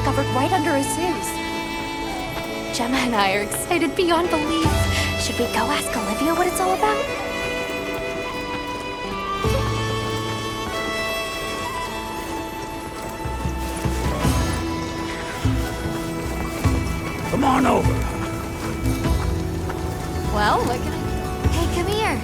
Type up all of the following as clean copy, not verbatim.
discovered right under Azu's. Gemma and I are excited beyond belief. Should we go ask Olivia what it's all about? Come on over. Well, what can I... Hey, come here.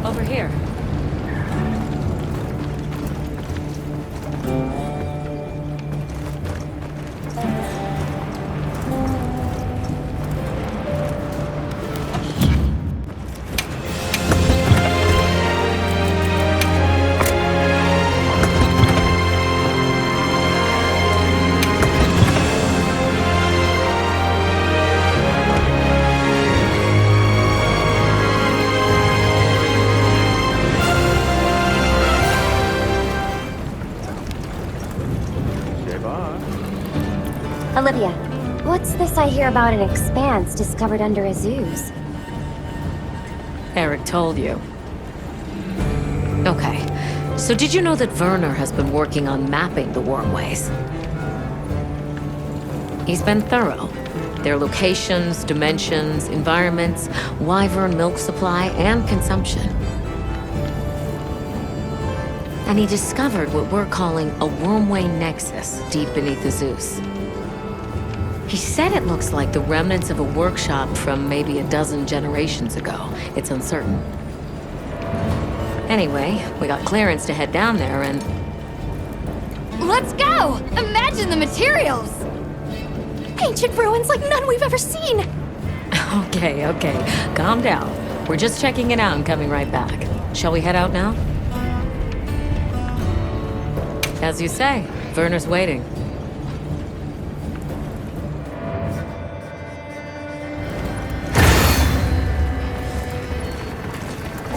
Over here. Olivia, what's this I hear about an expanse discovered under Azu's? Eric told you. Okay, so did you know that Werner has been working on mapping the wormways? He's been thorough. Their locations, dimensions, environments, wyvern milk supply, and consumption. And he discovered what we're calling a wormway nexus deep beneath Azu's. He said it looks like the remnants of a workshop from maybe a dozen generations ago. It's uncertain. Anyway, we got clearance to head down there and... Let's go! Imagine the materials! Ancient ruins like none we've ever seen! Okay, calm down. We're just checking it out and coming right back. Shall we head out now? As you say, Werner's waiting.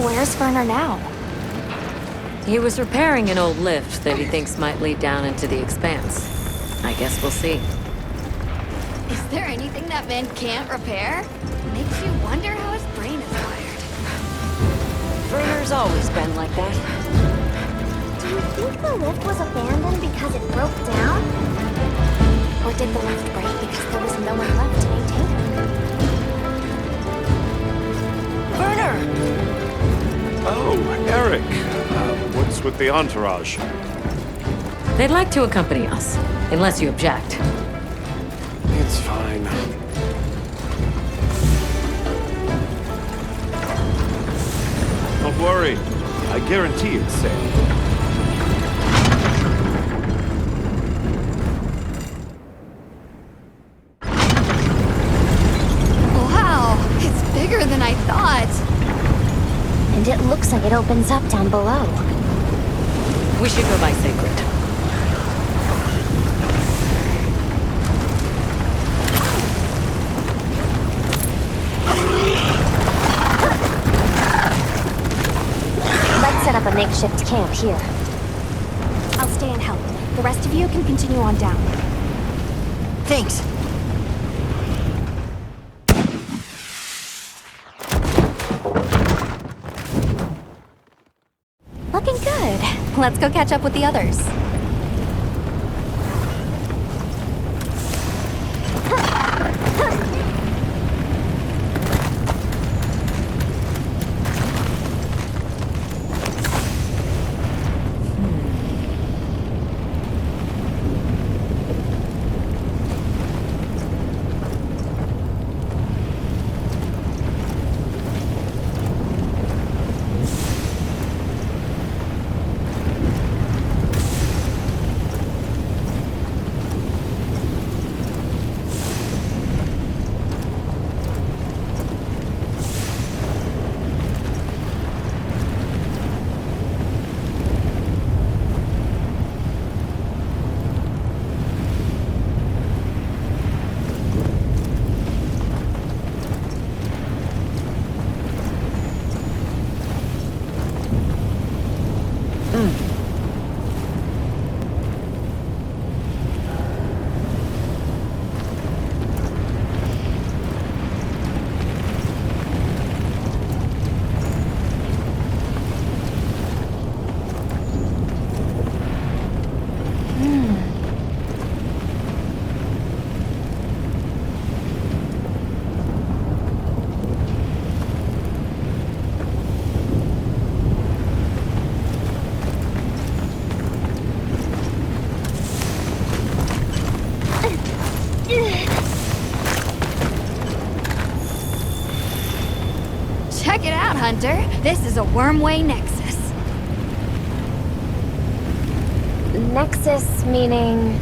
Where's Werner now? He was repairing an old lift that he thinks might lead down into the expanse. I guess we'll see. Is there anything that man can't repair? Makes you wonder how his brain is wired. Werner's always been like that. Do you think the lift was abandoned because it broke down? Or did the lift break because there was no one left to maintain it? Werner! Oh, Eric. What's with the entourage? They'd like to accompany us, unless you object. It's fine. Don't worry. I guarantee it's safe. Wow, it's bigger than I thought. And it looks like it opens up down below. We should go by Sacred. Let's set up a makeshift camp here. I'll stay and help. The rest of you can continue on down. Thanks. Looking good. Let's go catch up with the others. Check it out, Hunter. This is a Wormway Nexus. Nexus meaning...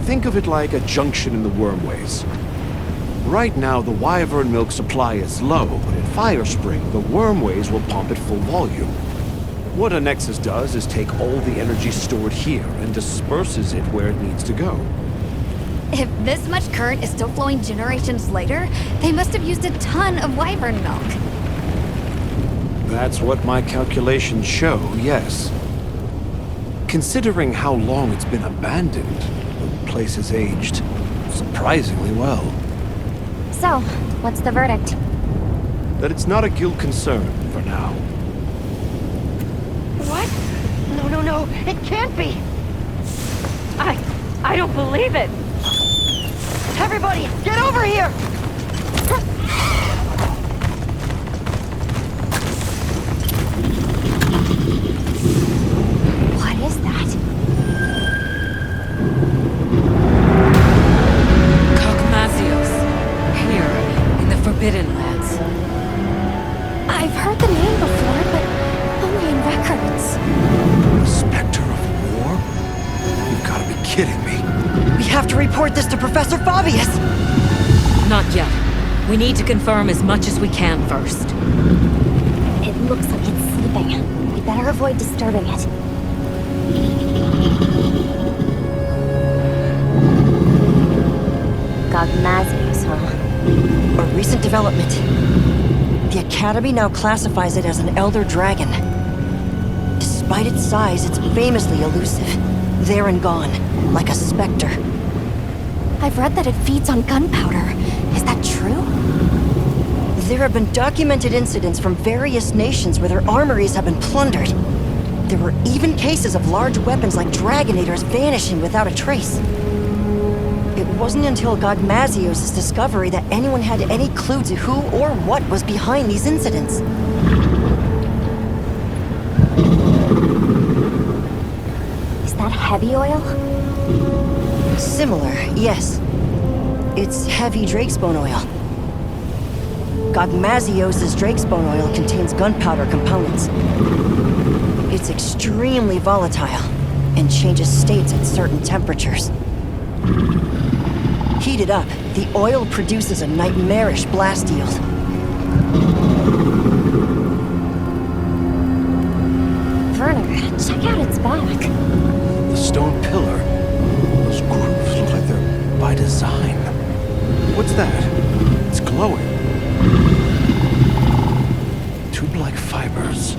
Think of it like a junction in the wormways. Right now, the wyvern milk supply is low, but at Firespring, the wormways will pump at full volume. What a Nexus does is take all the energy stored here and disperses it where it needs to go. If this much current is still flowing generations later, they must have used a ton of wyvern milk. That's what my calculations show, yes. Considering how long it's been abandoned, the place has aged surprisingly well. So, what's the verdict? That it's not a guild concern for now. What? No, it can't be! I don't believe it! Everybody, get over here! What is that? Godmazios, here, in the Forbidden Lands. I've heard the name before, but only in records. The Spectre of War? You've gotta be kidding me. We have to report this to Professor Fabius! Not yet. We need to confirm as much as we can first. It looks like it's sleeping. We better avoid disturbing it. Godmazios, huh? A recent development. The Academy now classifies it as an Elder Dragon. Despite its size, it's famously elusive. There and gone, like a specter. I've read that it feeds on gunpowder. Is that true? There have been documented incidents from various nations where their armories have been plundered. There were even cases of large weapons like Dragonators vanishing without a trace. It wasn't until Godmazios' discovery that anyone had any clue to who or what was behind these incidents. Is that heavy oil? Similar, yes. It's heavy drakesbone oil. Godmazios' drakesbone oil contains gunpowder components. It's extremely volatile and changes states at certain temperatures. Heated up, the oil produces a nightmarish blast yield. Werner, check out its back. The stone pillar. Those grooves look like they're by design. What's that? It's glowing. Tube-like fibers.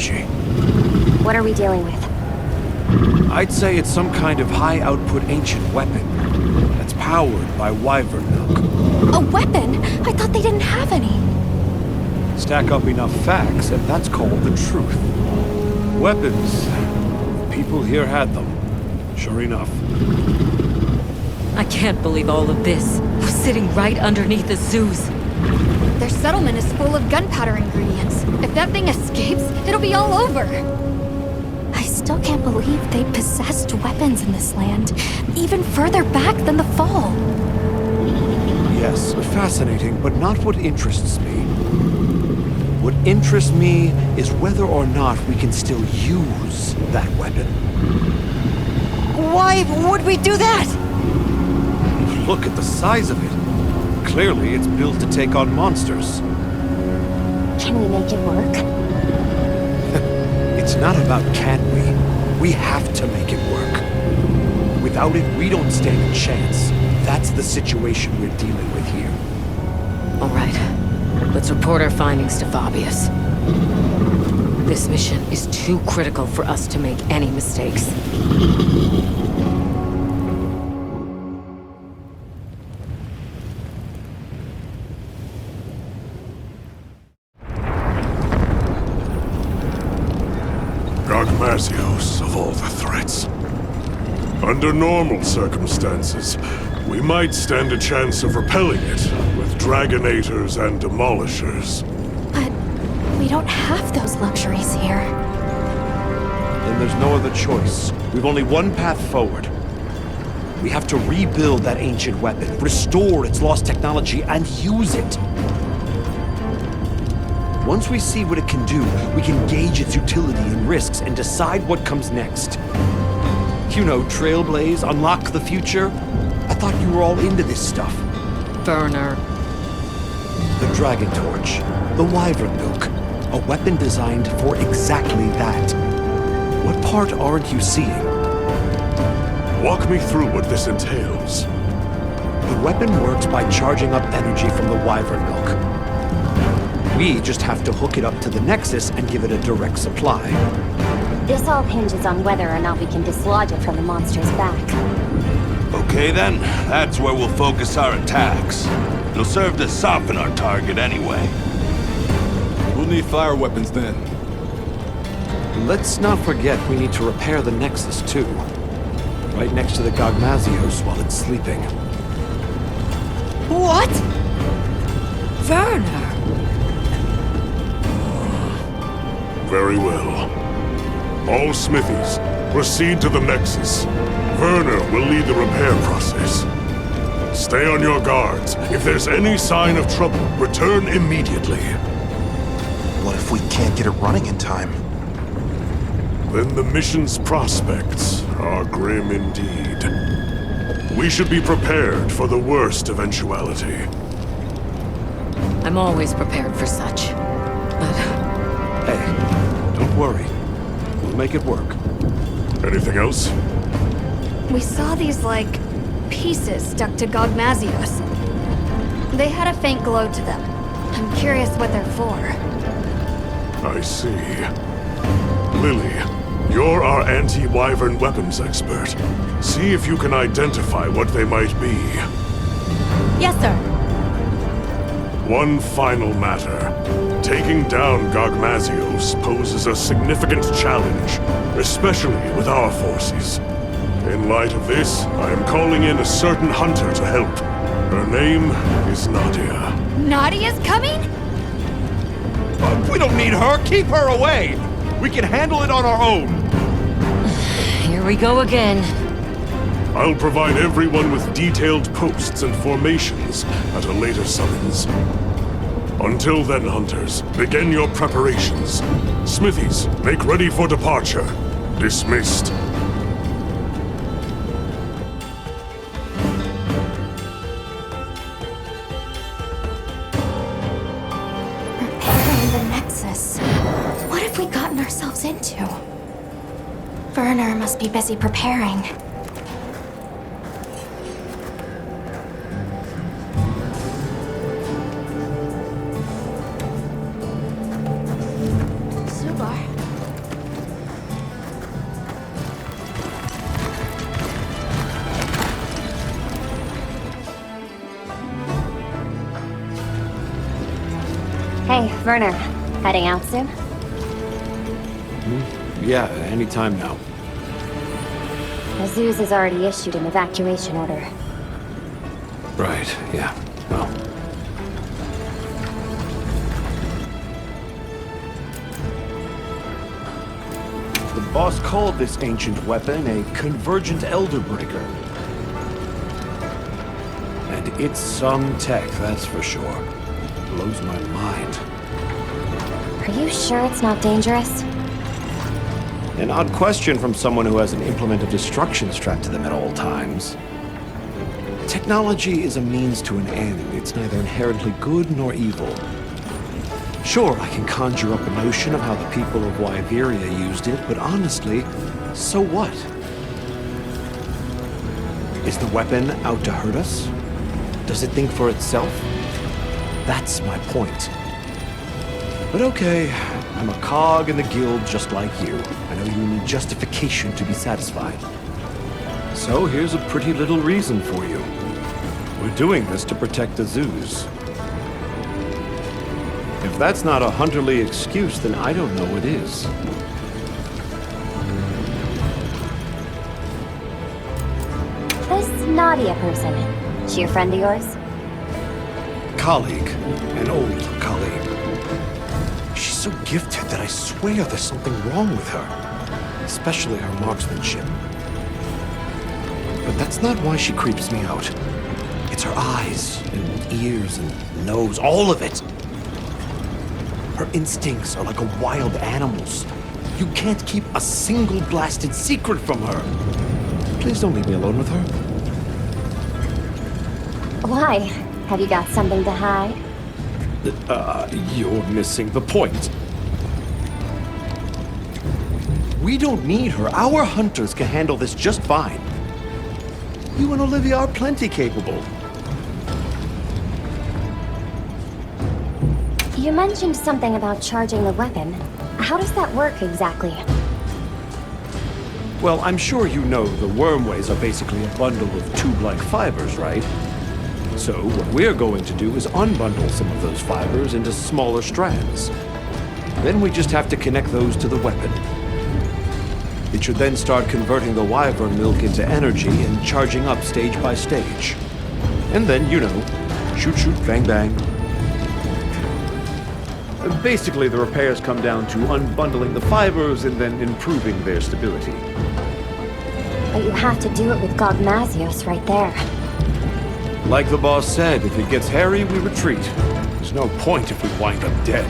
energy. What are we dealing with? I'd say it's some kind of high-output ancient weapon that's powered by wyvern milk. A weapon? I thought they didn't have any. Stack up enough facts, and that's called the truth. Weapons. People here had them. Sure enough. I can't believe all of this. We're sitting right underneath the Zeus. Their settlement is full of gunpowder ingredients. If that thing escapes, it'll be all over. I still can't believe they possessed weapons in this land, even further back than the Fall. Yes, fascinating, but not what interests me. What interests me is whether or not we can still use that weapon. Why would we do that? Look at the size of it. Clearly, it's built to take on monsters. Can we make it work? It's not about can we. We have to make it work. Without it, we don't stand a chance. That's the situation we're dealing with here. All right. Let's report our findings to Fabius. This mission is too critical for us to make any mistakes. Godmazios, of all the threats. Under normal circumstances, we might stand a chance of repelling it with Dragonators and Demolishers. But we don't have those luxuries here. Then there's no other choice. We've only one path forward. We have to rebuild that ancient weapon, restore its lost technology, and use it. Once we see what it can do, we can gauge its utility and risks and decide what comes next. You know, trailblaze, unlock the future. I thought you were all into this stuff. Werner. The Dragon Torch, the Wyvern Milk, a weapon designed for exactly that. What part aren't you seeing? Walk me through what this entails. The weapon works by charging up energy from the Wyvern Milk. We just have to hook it up to the Nexus and give it a direct supply. This all hinges on whether or not we can dislodge it from the monster's back. Okay then, that's where we'll focus our attacks. It'll serve to soften our target anyway. We'll need fire weapons then. Let's not forget we need to repair the Nexus too. Right next to the Godmazios while it's sleeping. What? Werner! Very well. All smithies, proceed to the Nexus. Werner will lead the repair process. Stay on your guards. If there's any sign of trouble, return immediately. What if we can't get it running in time? Then the mission's prospects are grim indeed. We should be prepared for the worst eventuality. I'm always prepared for such. But Hey, don't worry. We'll make it work. Anything else? We saw these, like, pieces stuck to Godmazios. They had a faint glow to them. I'm curious what they're for. I see. Lily, you're our anti-wyvern weapons expert. See if you can identify what they might be. Yes, sir. One final matter. Taking down Godmazios poses a significant challenge, especially with our forces. In light of this, I am calling in a certain hunter to help. Her name is Nadia. Nadia's coming? We don't need her. Keep her away. We can handle it on our own. here we go again. I'll provide everyone with detailed posts and formations at a later summons. Until then, hunters, begin your preparations. Smithies, make ready for departure. Dismissed. Repairing the Nexus. What have we gotten ourselves into? Werner must be busy preparing. Hey, Werner. Heading out soon? Yeah, anytime now. Zeus has already issued an evacuation order. Right, yeah. Well. The boss called this ancient weapon a convergent elder breaker. And it's some tech, that's for sure. Blows my mind. Are you sure it's not dangerous? An odd question from someone who has an implement of destruction strapped to them at all times. Technology is a means to an end. It's neither inherently good nor evil. Sure, I can conjure up a notion of how the people of Wyveria used it, but honestly, so what? Is the weapon out to hurt us? Does it think for itself? That's my point. But okay, I'm a cog in the guild just like you. I know you need justification to be satisfied. So here's a pretty little reason for you. We're doing this to protect the zoos. If that's not a hunterly excuse, then I don't know what is. This Nadia person, she a friend of yours? Colleague. An old colleague. She's so gifted that I swear there's something wrong with her. Especially her marksmanship. But that's not why she creeps me out. It's her eyes, and ears, and nose, all of it. Her instincts are like a wild animal's. You can't keep a single blasted secret from her. Please don't leave me alone with her. Why? Have you got something to hide? You're missing the point. We don't need her. Our hunters can handle this just fine. You and Olivia are plenty capable. You mentioned something about charging the weapon. How does that work exactly? Well, I'm sure you know the wormways are basically a bundle of tube-like fibers, right? So what we're going to do is unbundle some of those fibers into smaller strands. Then we just have to connect those to the weapon. It should then start converting the wyvern milk into energy and charging up stage by stage. And then, you know, shoot, shoot, bang, bang. Basically, the repairs come down to unbundling the fibers and then improving their stability. But you have to do it with Godmazios right there. Like the boss said, if it gets hairy, we retreat. There's no point if we wind up dead.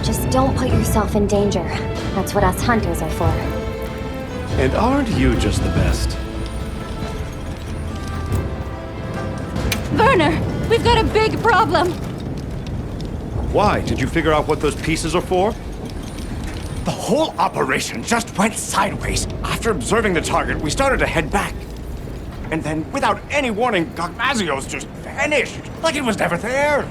Just don't put yourself in danger. That's what us hunters are for. And aren't you just the best? Werner, we've got a big problem. Why? Did you figure out what those pieces are for? The whole operation just went sideways. After observing the target, we started to head back. And then, without any warning, Godmazios just vanished, like it was never there.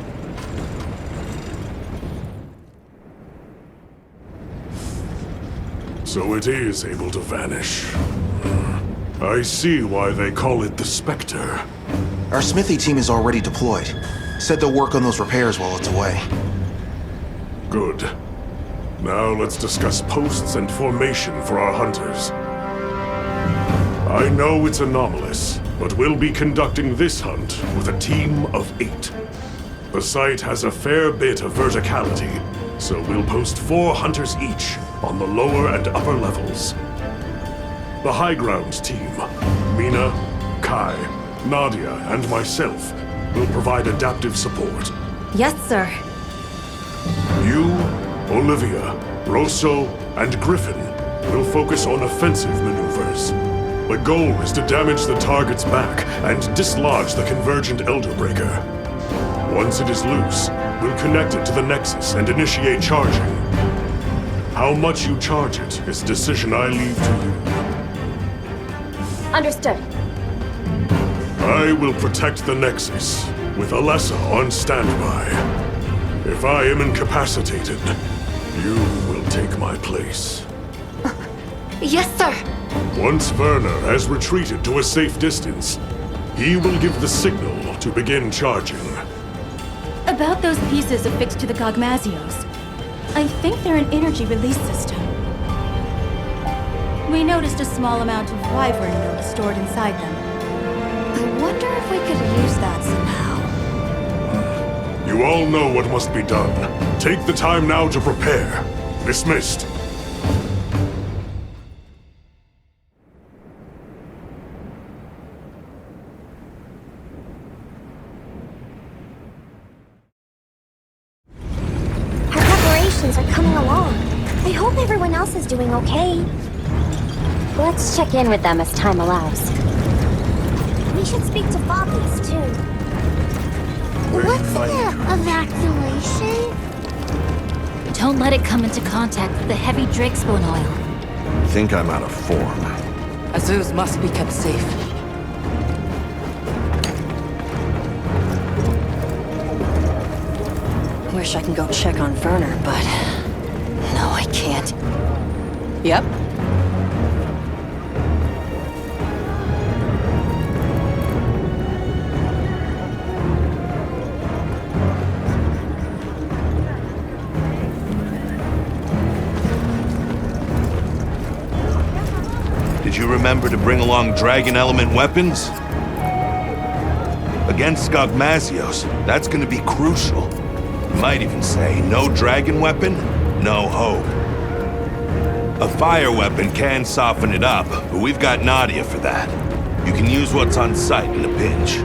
So it is able to vanish. I see why they call it the Spectre. Our smithy team is already deployed. Said they'll work on those repairs while it's away. Good. Now let's discuss posts and formation for our hunters. I know it's anomalous, but we'll be conducting this hunt with a team of 8. The site has a fair bit of verticality, so we'll post 4 hunters each on the lower and upper levels. The high ground team, Mina, Kai, Nadia, and myself, will provide adaptive support. Yes, sir. You, Olivia, Rosso, and Griffin will focus on offensive maneuvers. The goal is to damage the target's back and dislodge the convergent Elder Breaker. Once it is loose, we'll connect it to the Nexus and initiate charging. How much you charge it is a decision I leave to you. Understood. I will protect the Nexus, with Alessa on standby. If I am incapacitated, you will take my place. Yes, sir. Once Werner has retreated to a safe distance, he will give the signal to begin charging. About those pieces affixed to the Godmazios. I think they're an energy release system. We noticed a small amount of wyvern milk stored inside them. I wonder if we could use that somehow. You all know what must be done. Take the time now to prepare. Dismissed. Our preparations are coming along. I hope everyone else is doing okay. Let's check in with them as time allows. We should speak to Fabius, too. What's the evacuation? Don't let it come into contact with the heavy Drakesbone oil. Think I'm out of form. Azuz must be kept safe. Wish I can go check on Werner, but... no, I can't. Yep. Did you remember to bring along dragon element weapons? Against Godmazios, that's gonna be crucial. You might even say, no dragon weapon, no hope. A fire weapon can soften it up, but we've got Nadia for that. You can use what's on site in a pinch.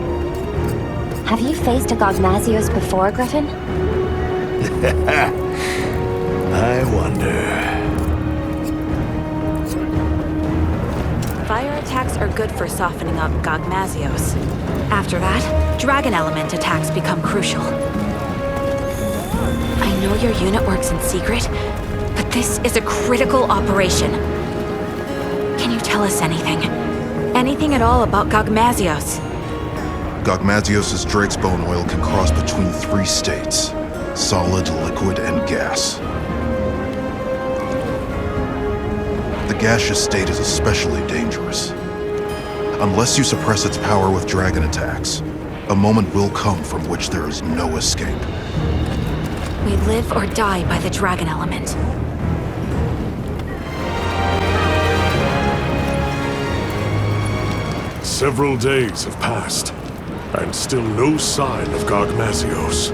Have you faced a Godmazios before, Griffin? I wonder... Fire attacks are good for softening up Godmazios. After that, dragon element attacks become crucial. I know your unit works in secret, but this is a critical operation. Can you tell us anything? Anything at all about Godmazios? Godmazios' Drakesbone oil can cross between 3 states: solid, liquid, and gas. The gaseous state is especially dangerous. Unless you suppress its power with dragon attacks, a moment will come from which there is no escape. We live or die by the dragon element. Several days have passed, and still no sign of Godmazios.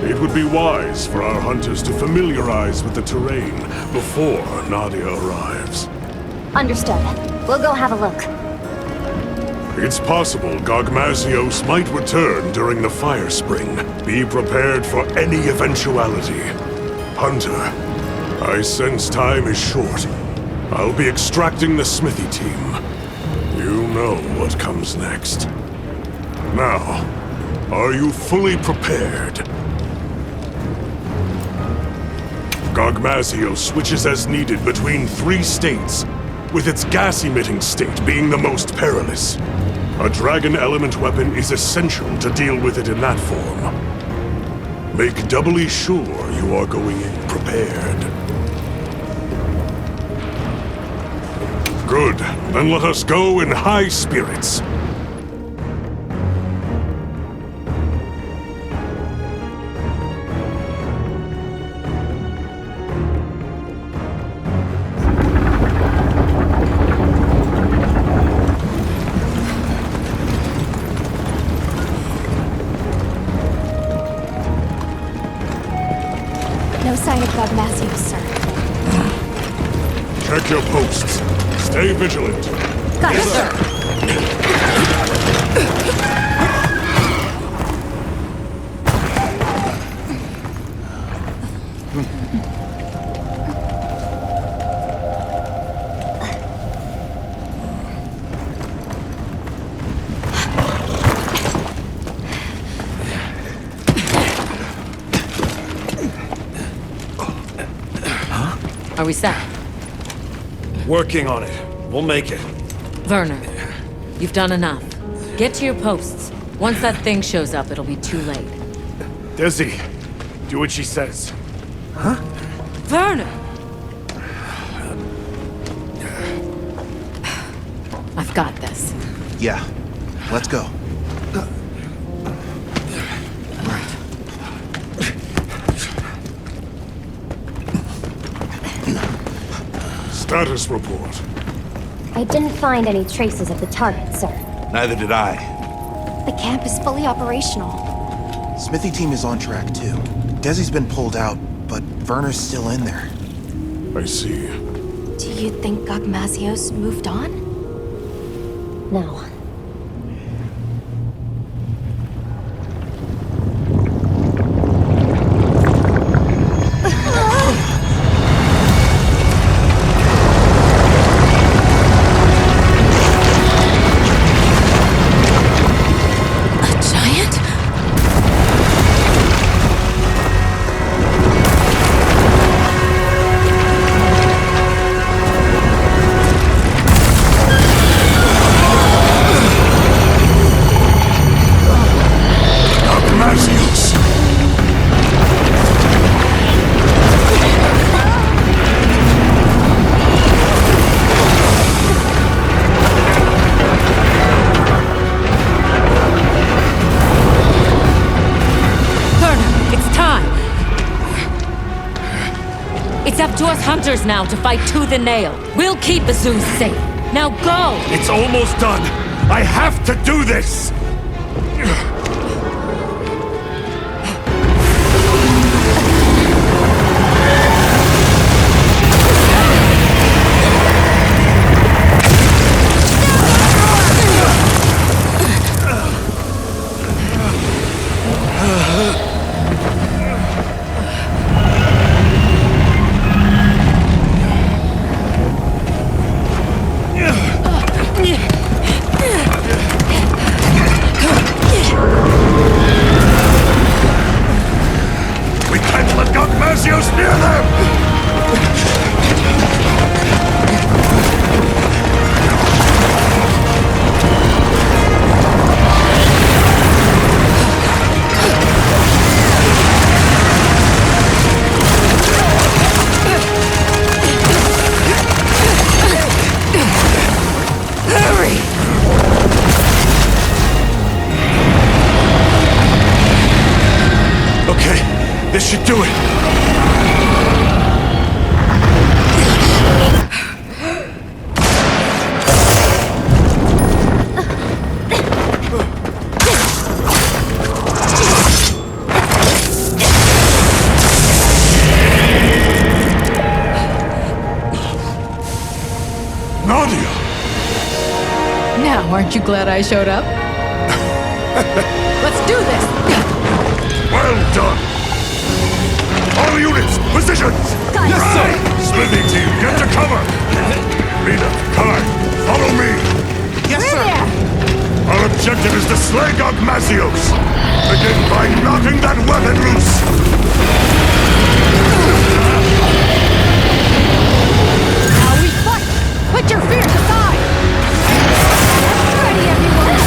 It would be wise for our hunters to familiarize with the terrain before Nadia arrives. Understood. We'll go have a look. It's possible Godmazios might return during the fire spring. Be prepared for any eventuality. Hunter, I sense time is short. I'll be extracting the smithy team. You know what comes next. Now, are you fully prepared? Godmazios switches as needed between 3 states, with its gas-emitting state being the most perilous. A dragon element weapon is essential to deal with it in that form. Make doubly sure you are going in prepared. Good. Then let us go in high spirits. No sign of Godmazios, sir. Check your posts. Stay vigilant. Got it, sir. Are we set? Working on it. We'll make it. Werner, you've done enough. Get to your posts. Once that thing shows up, it'll be too late. Dizzy, do what she says. Huh? Werner! I've got this. Yeah, let's go. Right. Status report. I didn't find any traces of the target, sir. Neither did I. The camp is fully operational. Smithy team is on track too. Desi's been pulled out, but Werner's still in there. I see. Do you think Godmazios moved on? No. It's up to us hunters now to fight tooth and nail. We'll keep Azuz safe. Now go! It's almost done. I have to do this! Godmazios near them! Hurry! Okay, this should do it. Now, aren't you glad I showed up? Let's do this! Well done! All units, positions! Yes, sir! Smithy team, get to cover! Rita, Kai, follow me! Yes, sir! Our objective is to slay Godmazios! Begin by knocking that weapon loose! Now we fight! Put your fears aside! Ready, everyone!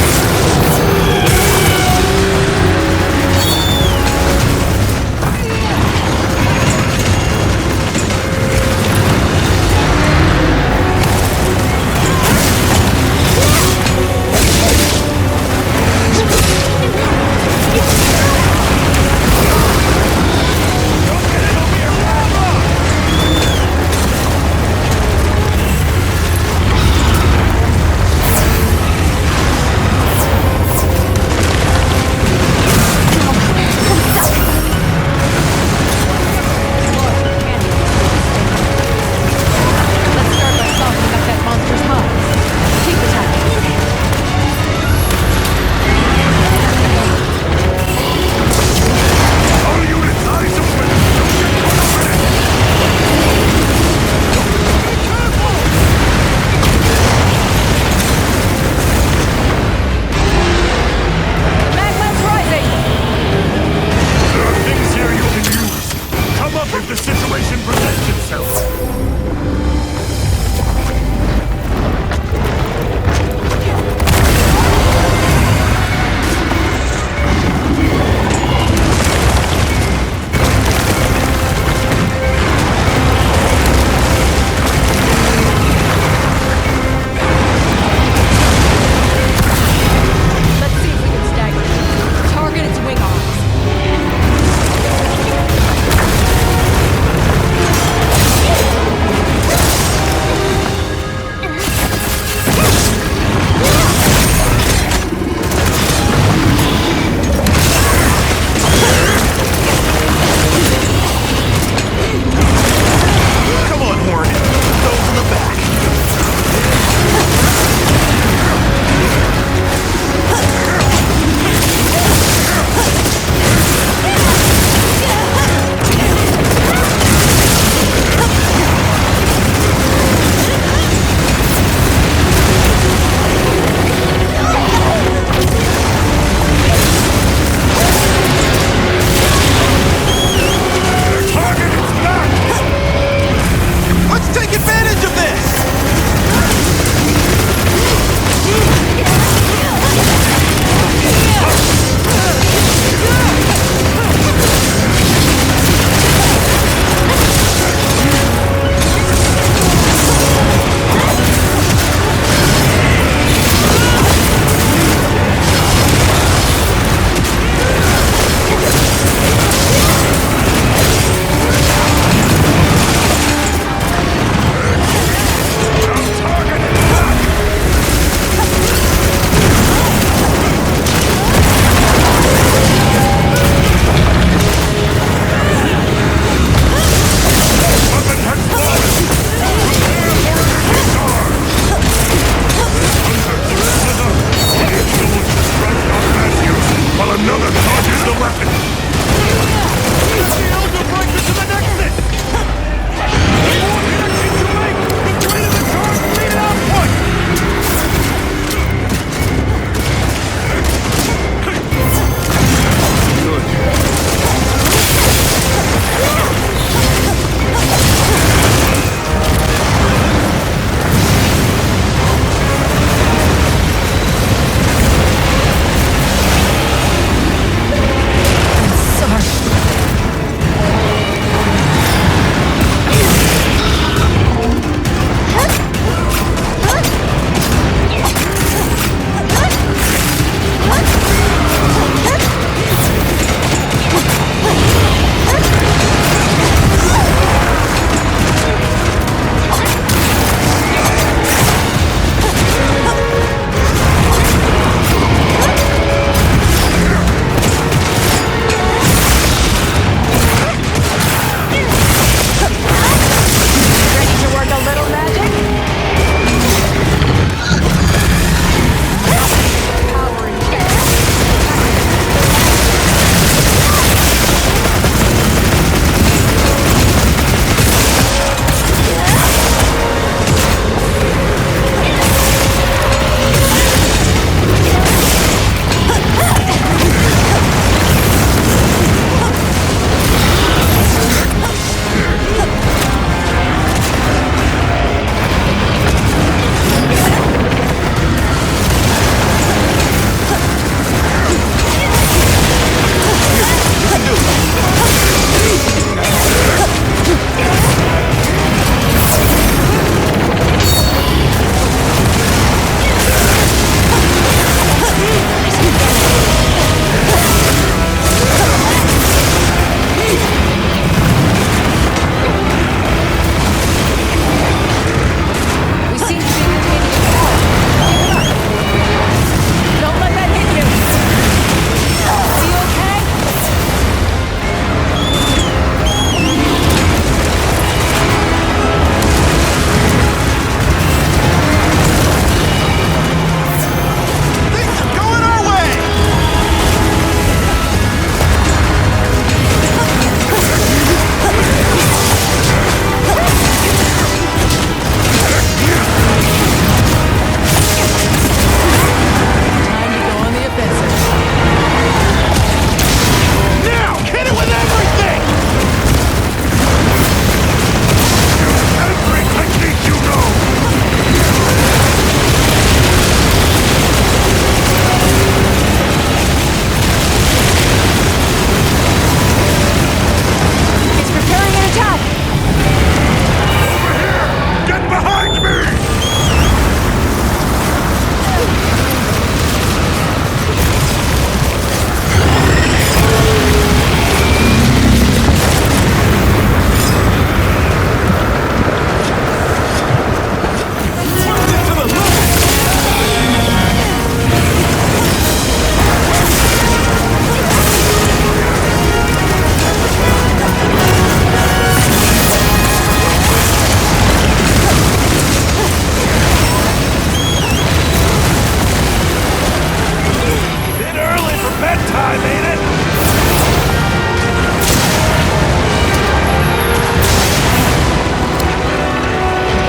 bedtime, ain't it?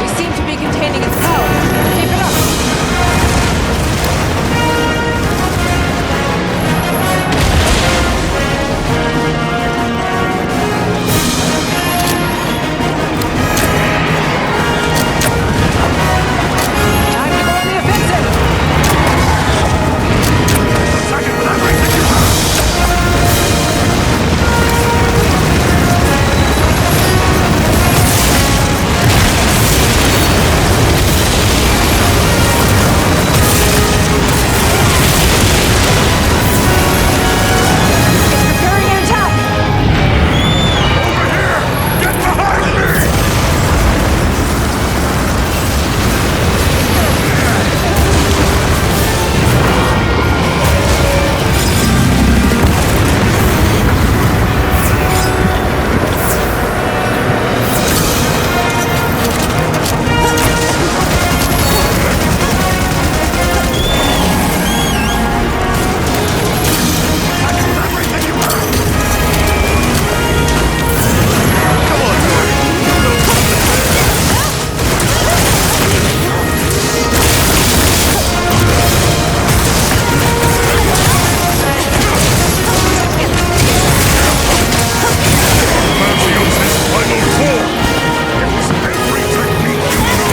We seem to be containing its power. Keep it up. Time to go on the offensive! Second with everything you have! Preparing an attack! Over here! Get behind me! Godmazios' final form! It was every technique you know!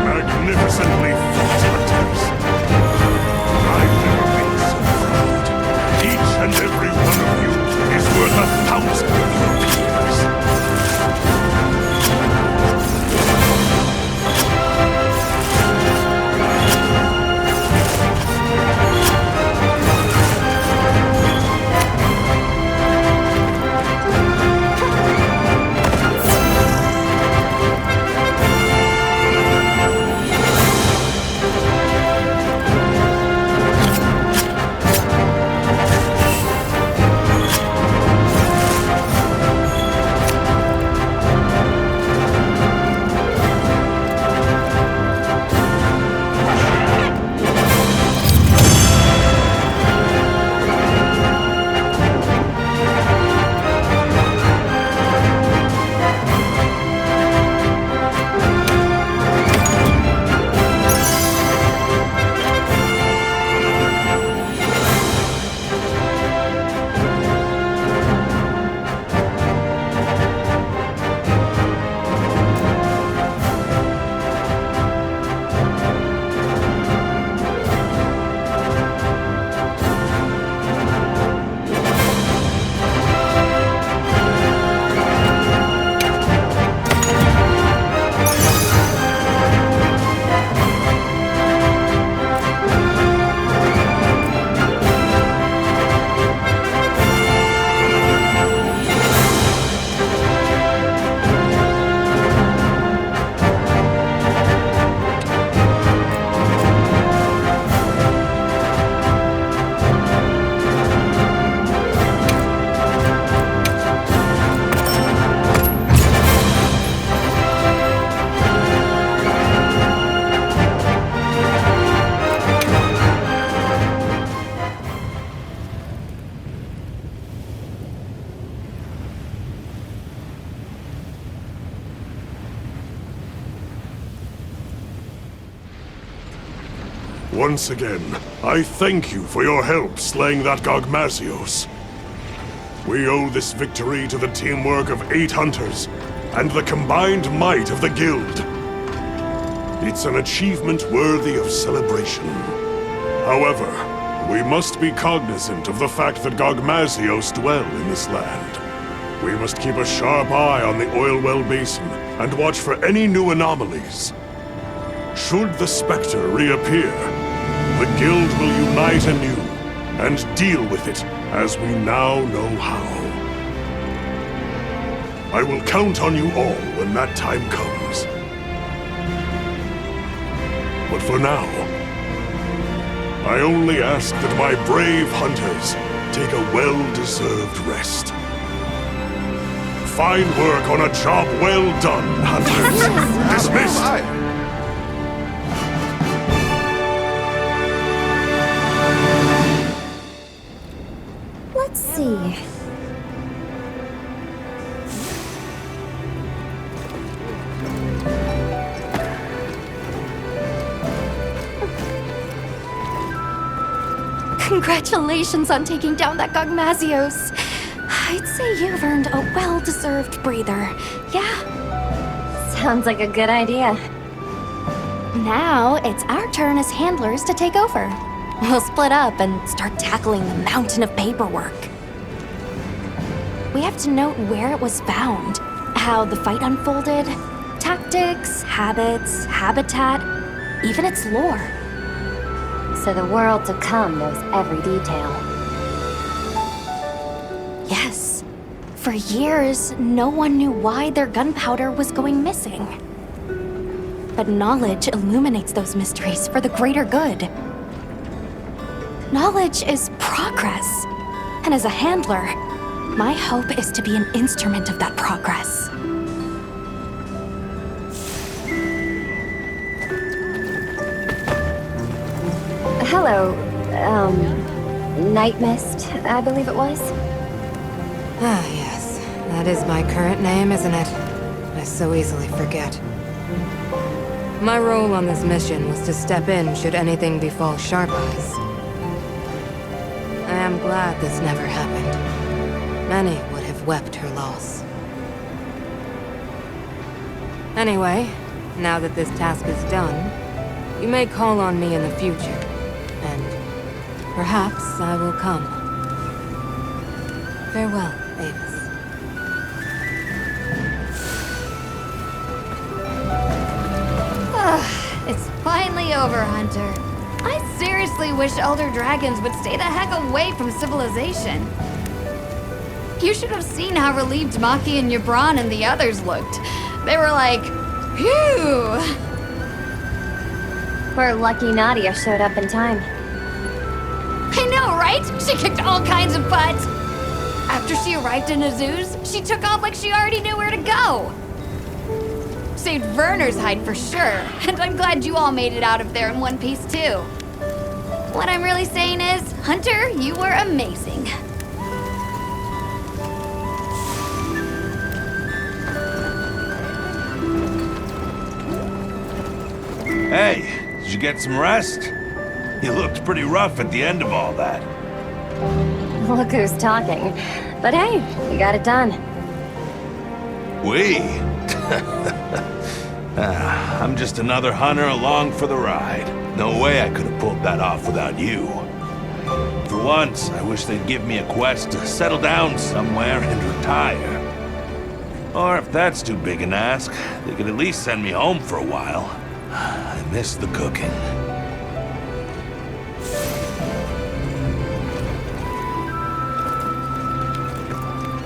Magnificently fought, hunters. I've never been so proud. Each and every one of you is worth 1,000 of your peers. Once again, I thank you for your help slaying that Godmazios. We owe this victory to the teamwork of 8 hunters and the combined might of the guild. It's an achievement worthy of celebration. However, we must be cognizant of the fact that Godmazios dwell in this land. We must keep a sharp eye on the oil well basin and watch for any new anomalies. Should the Spectre reappear, the guild will unite anew and deal with it as we now know how. I will count on you all when that time comes. But for now, I only ask that my brave hunters take a well-deserved rest. Fine work on a job well done, hunters. Dismissed. Let's see. Congratulations on taking down that Godmazios. I'd say you've earned a well-deserved breather, yeah? Sounds like a good idea. Now, it's our turn as handlers to take over. We'll split up and start tackling the mountain of paperwork. We have to note where it was found, how the fight unfolded, tactics, habits, habitat, even its lore. So the world to come knows every detail. Yes. For years, no one knew why their gunpowder was going missing. But knowledge illuminates those mysteries for the greater good. Knowledge is progress. And as a handler, my hope is to be an instrument of that progress. Hello, Night Mist, I believe it was. Ah, yes. That is my current name, isn't it? I so easily forget. My role on this mission was to step in should anything befall Sharp Eyes. I am glad this never happened. Many would have wept her loss. Anyway, now that this task is done, you may call on me in the future, and perhaps I will come. Farewell, Avis. It's finally over, Hunter. I seriously wish Elder Dragons would stay the heck away from civilization. You should have seen how relieved Maki and Yabran and the others looked. They were like, phew! We're lucky Nadia showed up in time. I know, right? She kicked all kinds of butt. After she arrived in Azuz, she took off like she already knew where to go. Saved Werner's hide for sure, and I'm glad you all made it out of there in one piece too. What I'm really saying is, Hunter, you were amazing. Hey, did you get some rest? You looked pretty rough at the end of all that. Look who's talking. But hey, we got it done. We? I'm just another hunter along for the ride. No way I could have pulled that off without you. For once, I wish they'd give me a quest to settle down somewhere and retire. Or if that's too big an ask, they could at least send me home for a while. I miss the cooking.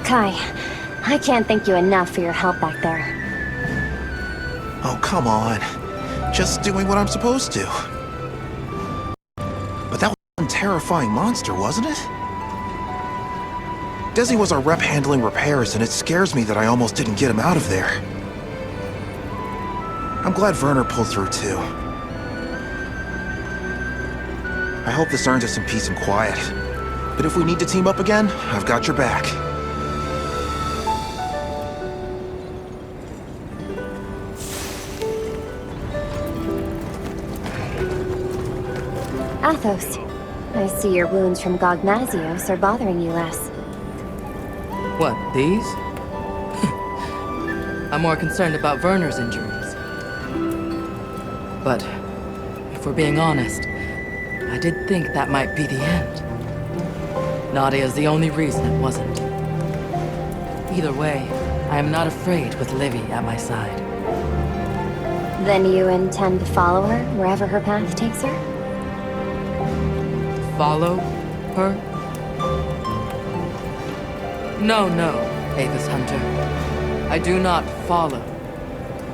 Kai, I can't thank you enough for your help back there. Oh, come on. Just doing what I'm supposed to. But that was one terrifying monster, wasn't it? Desi was our rep handling repairs, and it scares me that I almost didn't get him out of there. I'm glad Werner pulled through, too. I hope this earns us some peace and quiet. But if we need to team up again, I've got your back. Athos, I see your wounds from Godmazios are bothering you less. What, these? I'm more concerned about Werner's injuries. But, if we're being honest, I did think that might be the end. Nadia's the only reason it wasn't. Either way, I am not afraid with Livy at my side. Then you intend to follow her wherever her path takes her? Follow her? No, Avis Hunter. I do not follow.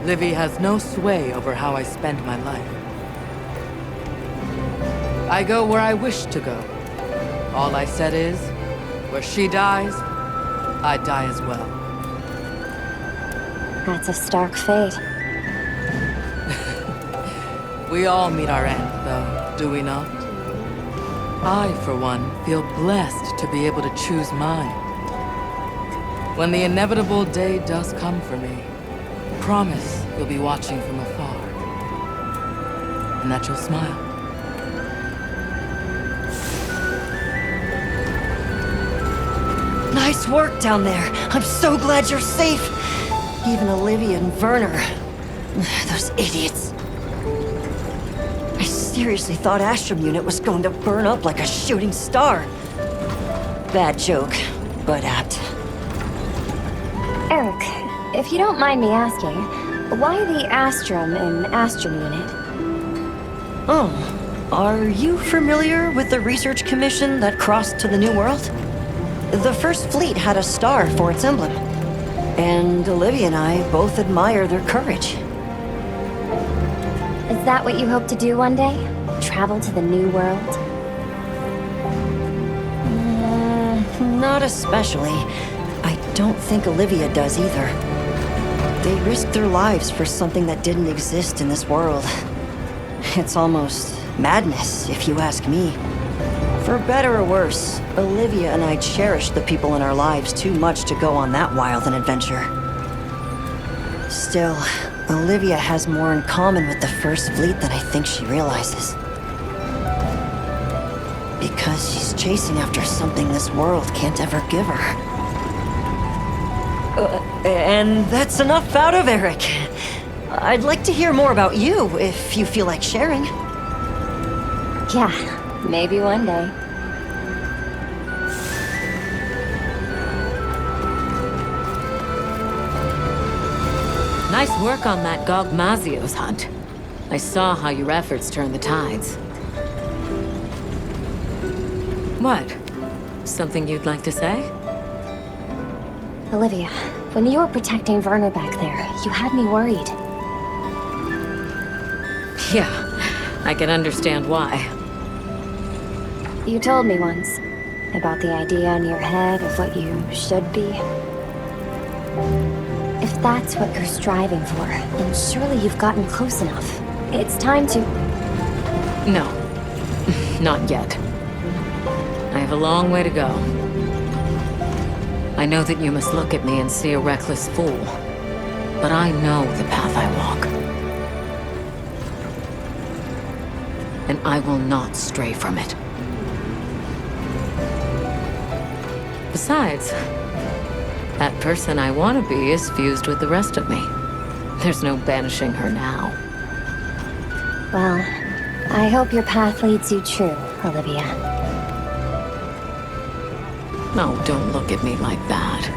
Livy has no sway over how I spend my life. I go where I wish to go. All I said is, where she dies, I die as well. That's a stark fate. We all meet our end, though, do we not? I, for one, feel blessed to be able to choose mine. When the inevitable day does come for me, promise you'll be watching from afar. And that you'll smile. Nice work down there. I'm so glad you're safe. Even Olivia and Werner. Those idiots. I seriously thought Astrum Unit was going to burn up like a shooting star. Bad joke, but apt. Eric, if you don't mind me asking, why the Astrum in Astrum Unit? Oh, are you familiar with the research commission that crossed to the New World? The First Fleet had a star for its emblem. And Olivia and I both admire their courage. Is that what you hope to do one day? Travel to the New World? Not especially. I don't think Olivia does either. They risked their lives for something that didn't exist in this world. It's almost madness, if you ask me. For better or worse, Olivia and I cherish the people in our lives too much to go on that wild an adventure. Still, Olivia has more in common with the First Fleet than I think she realizes. Because she's chasing after something this world can't ever give her. And that's enough out of Eric. I'd like to hear more about you, if you feel like sharing. Yeah, maybe one day. Nice work on that Godmazios hunt. I saw how your efforts turned the tides. What? Something you'd like to say? Olivia, when you were protecting Werner back there, you had me worried. Yeah, I can understand why. You told me once about the idea in your head of what you should be. If that's what you're striving for, then surely you've gotten close enough. It's time to... No, not yet. I have a long way to go. I know that you must look at me and see a reckless fool, but I know the path I walk. And I will not stray from it. Besides, that person I want to be is fused with the rest of me. There's no banishing her now. Well, I hope your path leads you true, Olivia. No, don't look at me like that.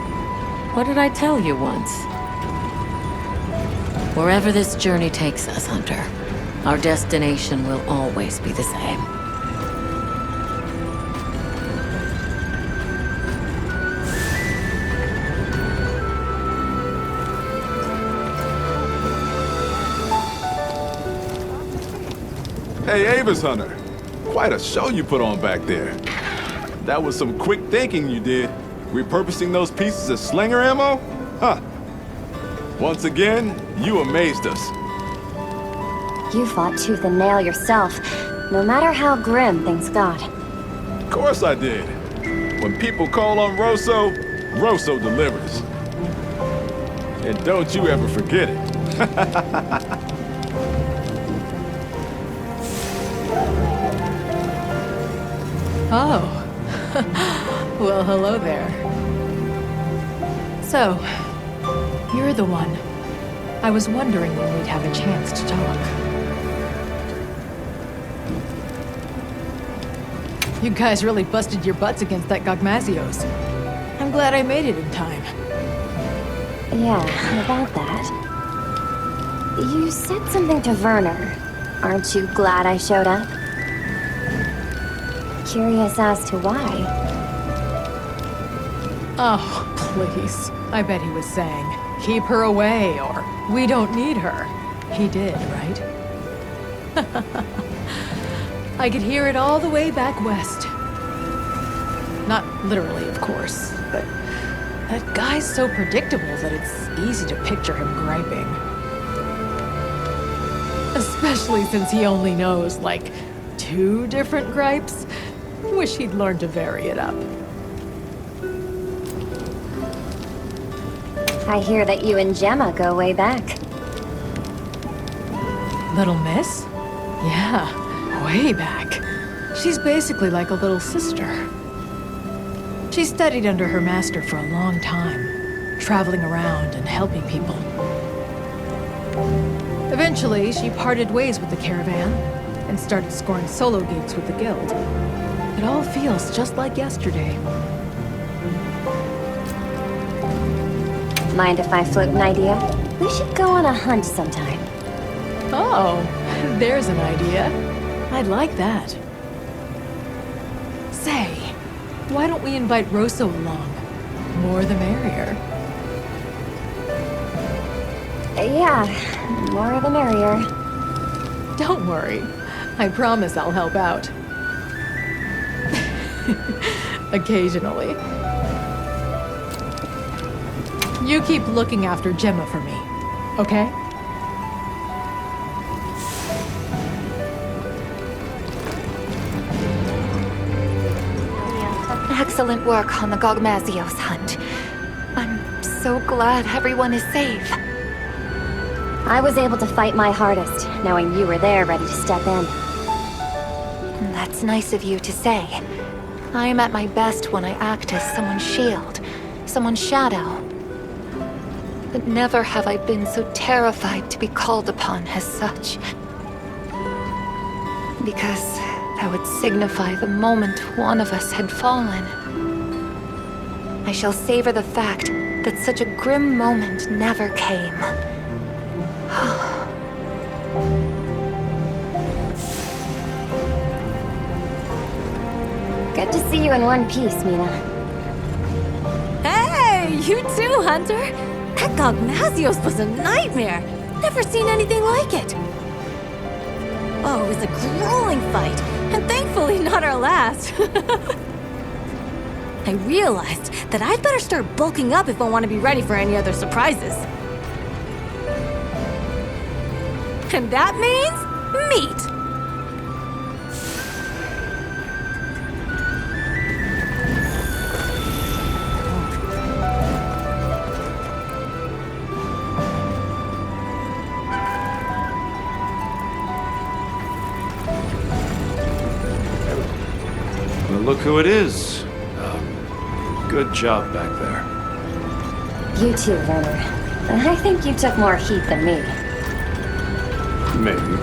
What did I tell you once? Wherever this journey takes us, Hunter, our destination will always be the same. Hey, Avis Hunter. Quite a show you put on back there. That was some quick thinking you did. Repurposing those pieces as slinger ammo? Huh. Once again, you amazed us. You fought tooth and nail yourself, no matter how grim things got. Of course I did. When people call on Rosso, Rosso delivers. And don't you ever forget it. Oh. Well, hello there. So, you're the one. I was wondering when we'd have a chance to talk. You guys really busted your butts against that Godmazios. I'm glad I made it in time. Yeah, about that. You said something to Werner. Aren't you glad I showed up? Curious as to why. Oh, please. I bet he was saying, keep her away, or we don't need her. He did, right? I could hear it all the way back west. Not literally, of course, but that guy's so predictable that it's easy to picture him griping. Especially since he only knows, like, 2 different gripes. Wish he'd learned to vary it up. I hear that you and Gemma go way back. Little Miss? Yeah, way back. She's basically like a little sister. She studied under her master for a long time, traveling around and helping people. Eventually, she parted ways with the caravan and started scoring solo gigs with the guild. It all feels just like yesterday. Mind if I float an idea? We should go on a hunt sometime. Oh, there's an idea. I'd like that. Say, why don't we invite Rosso along? More the merrier. Yeah, more the merrier. Don't worry. I promise I'll help out. Occasionally. You keep looking after Gemma for me, okay? Excellent work on the Godmazios hunt. I'm so glad everyone is safe. I was able to fight my hardest, knowing you were there ready to step in. That's nice of you to say. I am at my best when I act as someone's shield, someone's shadow. But never have I been so terrified to be called upon as such. Because that would signify the moment one of us had fallen. I shall savor the fact that such a grim moment never came. Good to see you in one piece, Mina. Hey, you too, Hunter. That Godmazios was a nightmare. Never seen anything like it. Oh, it was a grueling fight, and thankfully not our last. I realized that I'd better start bulking up if I want to be ready for any other surprises. And that means meat. Well, look who it is. Good job back there. You too, Werner. I think you took more heat than me. Maybe.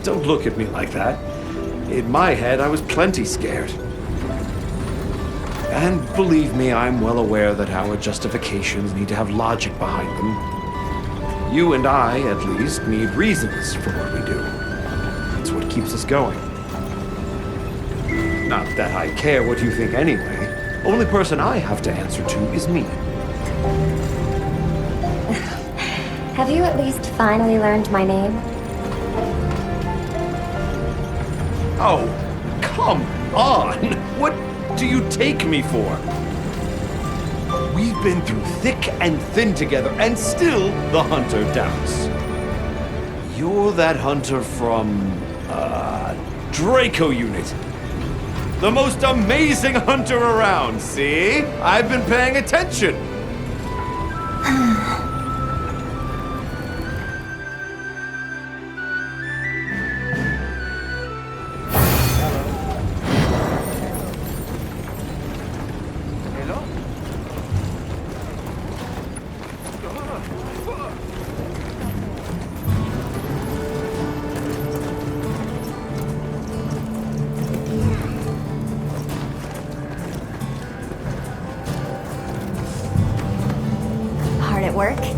Don't look at me like that. In my head, I was plenty scared. And believe me, I'm well aware that our justifications need to have logic behind them. You and I, at least, need reasons for what we do. It's what keeps us going. Not that I care what you think anyway. Only person I have to answer to is me. Have you at least finally learned my name? Oh, come on! What do you take me for? We've been through thick and thin together, and still the hunter doubts. You're that hunter from, Draco Unit. The most amazing hunter around, see? I've been paying attention. work?